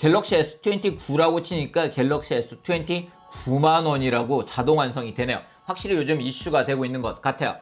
갤럭시 S29라고 치니까 갤럭시 S20 9만원이라고 자동 완성이 되네요. 확실히 요즘 이슈가 되고 있는 것 같아요.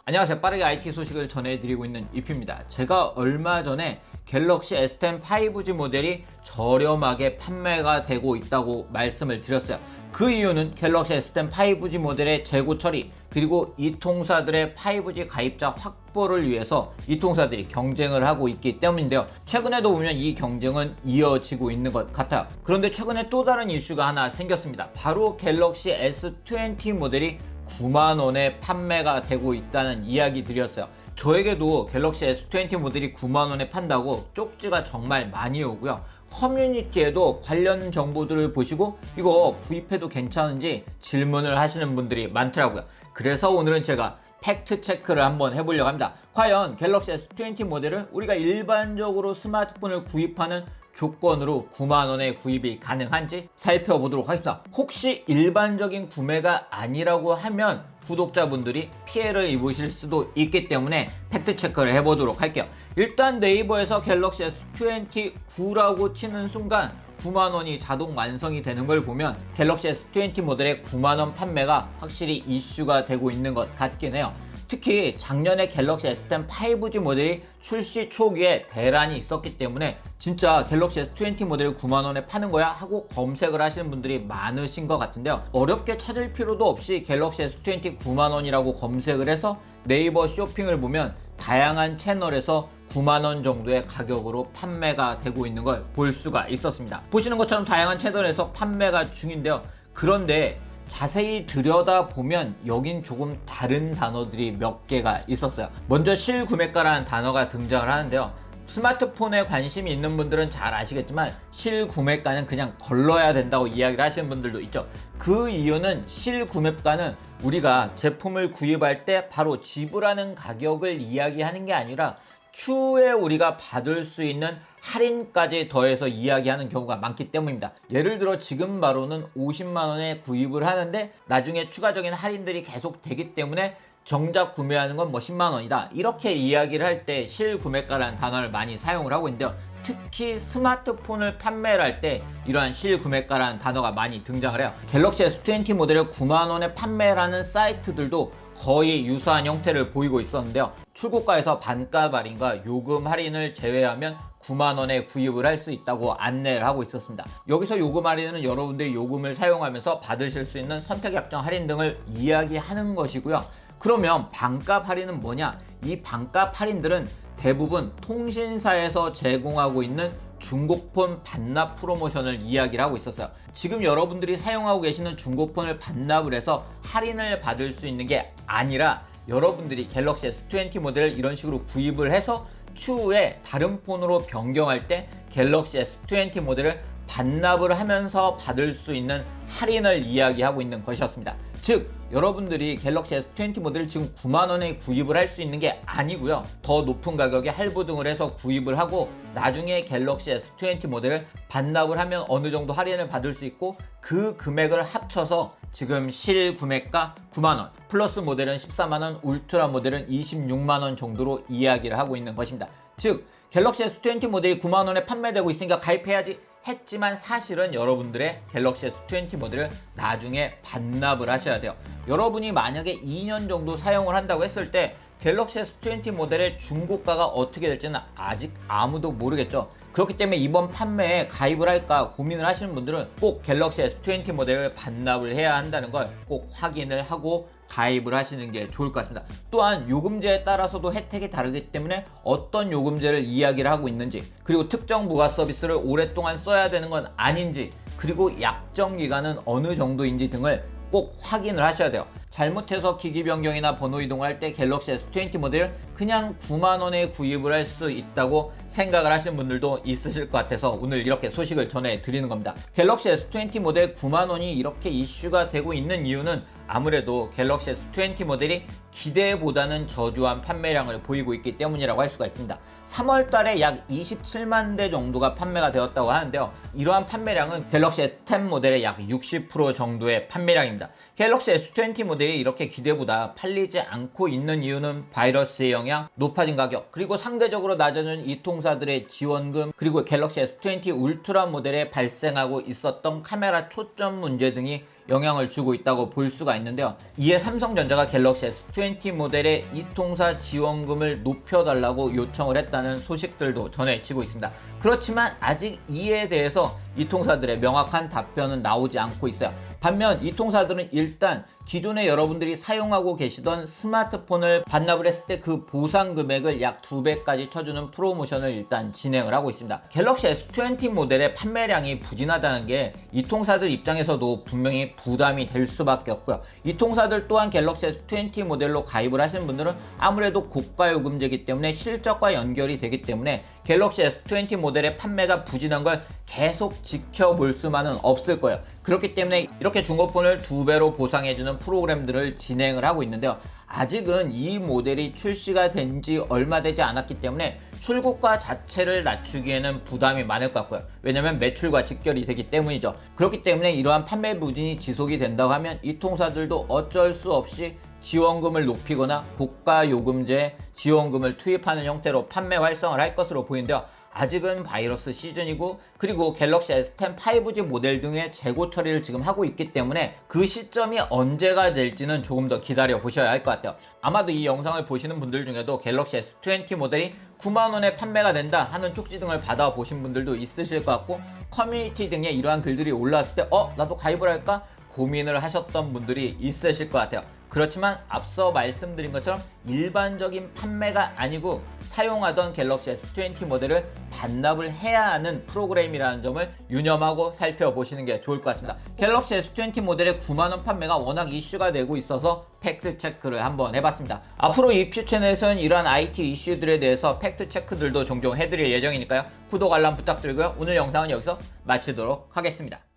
안녕하세요. 빠르게 IT 소식을 전해드리고 있는 이피입니다. 제가 얼마 전에 갤럭시 S10 5G 모델이 저렴하게 판매가 되고 있다고 말씀을 드렸어요. 그 이유는 갤럭시 S10 5G 모델의 재고 처리, 그리고 이 통사들의 5G 가입자 확보를 위해서 이 통사들이 경쟁을 하고 있기 때문인데요. 최근에도 보면 이 경쟁은 이어지고 있는 것 같아요. 그런데 최근에 또 다른 이슈가 하나 생겼습니다. 바로 갤럭시 S20 모델이 9만원에 판매가 되고 있다는 이야기들이었어요. 저에게도 갤럭시 S20 모델이 9만원에 판다고 쪽지가 정말 많이 오고요. 커뮤니티에도 관련 정보들을 보시고 이거 구입해도 괜찮은지 질문을 하시는 분들이 많더라고요. 그래서 오늘은 제가 팩트 체크를 한번 해보려고 합니다. 과연 갤럭시 S20 모델을 우리가 일반적으로 스마트폰을 구입하는 조건으로 9만원에 구입이 가능한지 살펴보도록 하겠습니다. 혹시 일반적인 구매가 아니라고 하면 구독자분들이 피해를 입으실 수도 있기 때문에 팩트 체크를 해보도록 할게요. 일단 네이버에서 갤럭시 S20 9라고 치는 순간 9만원이 자동 완성이 되는 걸 보면 갤럭시 S20 모델의 9만원 판매가 확실히 이슈가 되고 있는 것 같긴 해요. 특히 작년에 갤럭시 S10 5G 모델이 출시 초기에 대란이 있었기 때문에 진짜 갤럭시 S20 모델을 9만원에 파는 거야? 하고 검색을 하시는 분들이 많으신 것 같은데요. 어렵게 찾을 필요도 없이 갤럭시 S20 9만원이라고 검색을 해서 네이버 쇼핑을 보면 다양한 채널에서 9만원 정도의 가격으로 판매가 되고 있는 걸 볼 수가 있었습니다. 보시는 것처럼 다양한 채널에서 판매가 중인데요. 그런데 자세히 들여다보면 여긴 조금 다른 단어들이 몇 개가 있었어요. 먼저 실구매가라는 단어가 등장을 하는데요. 스마트폰에 관심이 있는 분들은 잘 아시겠지만 실구매가는 그냥 걸러야 된다고 이야기를 하시는 분들도 있죠. 그 이유는 실구매가는 우리가 제품을 구입할 때 바로 지불하는 가격을 이야기하는 게 아니라 추후에 우리가 받을 수 있는 할인까지 더해서 이야기하는 경우가 많기 때문입니다. 예를 들어 지금 바로는 50만원에 구입을 하는데 나중에 추가적인 할인들이 계속 되기 때문에 정작 구매하는 건 뭐 10만원이다, 이렇게 이야기를 할 때 실구매가라는 단어를 많이 사용을 하고 있는데요. 특히 스마트폰을 판매를 할 때 이러한 실구매가라는 단어가 많이 등장을 해요. 갤럭시 S20 모델을 9만원에 판매를 하는 사이트들도 거의 유사한 형태를 보이고 있었는데요. 출고가에서 반값 할인과 요금 할인을 제외하면 9만원에 구입을 할 수 있다고 안내를 하고 있었습니다. 여기서 요금 할인은 여러분들이 요금을 사용하면서 받으실 수 있는 선택 약정 할인 등을 이야기하는 것이고요. 그러면 반값 할인은 뭐냐? 이 반값 할인들은 대부분 통신사에서 제공하고 있는 중고폰 반납 프로모션을 이야기를 하고 있었어요. 지금 여러분들이 사용하고 계시는 중고폰을 반납을 해서 할인을 받을 수 있는 게 아니라 여러분들이 갤럭시 S20 모델을 이런 식으로 구입을 해서 추후에 다른 폰으로 변경할 때 갤럭시 S20 모델을 반납을 하면서 받을 수 있는 할인을 이야기하고 있는 것이었습니다. 즉 여러분들이 갤럭시 S20 모델을 지금 9만원에 구입을 할 수 있는 게 아니고요. 더 높은 가격에 할부 등을 해서 구입을 하고 나중에 갤럭시 S20 모델을 반납을 하면 어느 정도 할인을 받을 수 있고 그 금액을 합쳐서 지금 실구매가 9만원, 플러스 모델은 14만원, 울트라 모델은 26만원 정도로 이야기를 하고 있는 것입니다. 즉 갤럭시 S20 모델이 9만원에 판매되고 있으니까 가입해야지 했지만 사실은 여러분들의 갤럭시 S20 모델을 나중에 반납을 하셔야 돼요. 여러분이 만약에 2년 정도 사용을 한다고 했을 때 갤럭시 S20 모델의 중고가가 어떻게 될지는 아직 아무도 모르겠죠. 그렇기 때문에 이번 판매에 가입을 할까 고민을 하시는 분들은 꼭 갤럭시 S20 모델을 반납을 해야 한다는 걸 꼭 확인을 하고 가입을 하시는 게 좋을 것 같습니다. 또한 요금제에 따라서도 혜택이 다르기 때문에 어떤 요금제를 이야기를 하고 있는지, 그리고 특정 부가 서비스를 오랫동안 써야 되는 건 아닌지, 그리고 약정 기간은 어느 정도인지 등을 꼭 확인을 하셔야 돼요. 잘못해서 기기 변경이나 번호 이동할 때 갤럭시 S20 모델을 그냥 9만원에 구입을 할 수 있다고 생각을 하시는 분들도 있으실 것 같아서 오늘 이렇게 소식을 전해드리는 겁니다. 갤럭시 S20 모델 9만원이 이렇게 이슈가 되고 있는 이유는 아무래도 갤럭시 S20 모델이 기대보다는 저조한 판매량을 보이고 있기 때문이라고 할 수가 있습니다. 3월 달에 약 27만 대 정도가 판매가 되었다고 하는데요. 이러한 판매량은 갤럭시 S10 모델의 약 60% 정도의 판매량입니다. 갤럭시 S20 모델이 이렇게 기대보다 팔리지 않고 있는 이유는 바이러스의 영향, 높아진 가격, 그리고 상대적으로 낮아진 이 통사들의 지원금, 그리고 갤럭시 S20 울트라 모델에 발생하고 있었던 카메라 초점 문제 등이 영향을 주고 있다고 볼 수가 있는데요. 이에 삼성전자가 갤럭시 S20 모델의 이 통사 지원금을 높여달라고 요청을 했다는 소식들도 전해지고 있습니다. 그렇지만 아직 이에 대해서 이 통사들의 명확한 답변은 나오지 않고 있어요. 반면 이 통사들은 일단 기존에 여러분들이 사용하고 계시던 스마트폰을 반납을 했을 때 그 보상 금액을 약 2배까지 쳐주는 프로모션을 일단 진행을 하고 있습니다. 갤럭시 S20 모델의 판매량이 부진하다는 게 이 통사들 입장에서도 분명히 부담이 될 수밖에 없고요. 이 통사들 또한 갤럭시 S20 모델로 가입을 하신 분들은 아무래도 고가 요금제이기 때문에 실적과 연결이 되기 때문에 갤럭시 S20 모델의 판매가 부진한 걸 계속 지켜볼 수만은 없을 거예요. 그렇기 때문에 이렇게 중고폰을 2배로 보상해주는 프로그램들을 진행을 하고 있는데요. 아직은 이 모델이 출시가 된 지 얼마 되지 않았기 때문에 출고가 자체를 낮추기에는 부담이 많을 것 같고요. 왜냐면 매출과 직결이 되기 때문이죠. 그렇기 때문에 이러한 판매 부진이 지속이 된다고 하면 이 통사들도 어쩔 수 없이 지원금을 높이거나 고가 요금제 지원금을 투입하는 형태로 판매 활성화를 할 것으로 보이는데요. 아직은 바이러스 시즌이고, 그리고 갤럭시 S10 5G 모델 등의 재고 처리를 지금 하고 있기 때문에 그 시점이 언제가 될지는 조금 더 기다려 보셔야 할 것 같아요. 아마도 이 영상을 보시는 분들 중에도 갤럭시 S20 모델이 9만원에 판매가 된다 하는 쪽지 등을 받아 보신 분들도 있으실 것 같고, 커뮤니티 등에 이러한 글들이 올라왔을 때 나도 가입을 할까 고민을 하셨던 분들이 있으실 것 같아요. 그렇지만 앞서 말씀드린 것처럼 일반적인 판매가 아니고 사용하던 갤럭시 S20 모델을 반납을 해야 하는 프로그램이라는 점을 유념하고 살펴보시는 게 좋을 것 같습니다. 갤럭시 S20 모델의 9만원 판매가 워낙 이슈가 되고 있어서 팩트 체크를 한번 해봤습니다. 앞으로 이 퓨 채널에서는 이러한 IT 이슈들에 대해서 팩트 체크들도 종종 해드릴 예정이니까요. 구독 알람 부탁드리고요. 오늘 영상은 여기서 마치도록 하겠습니다.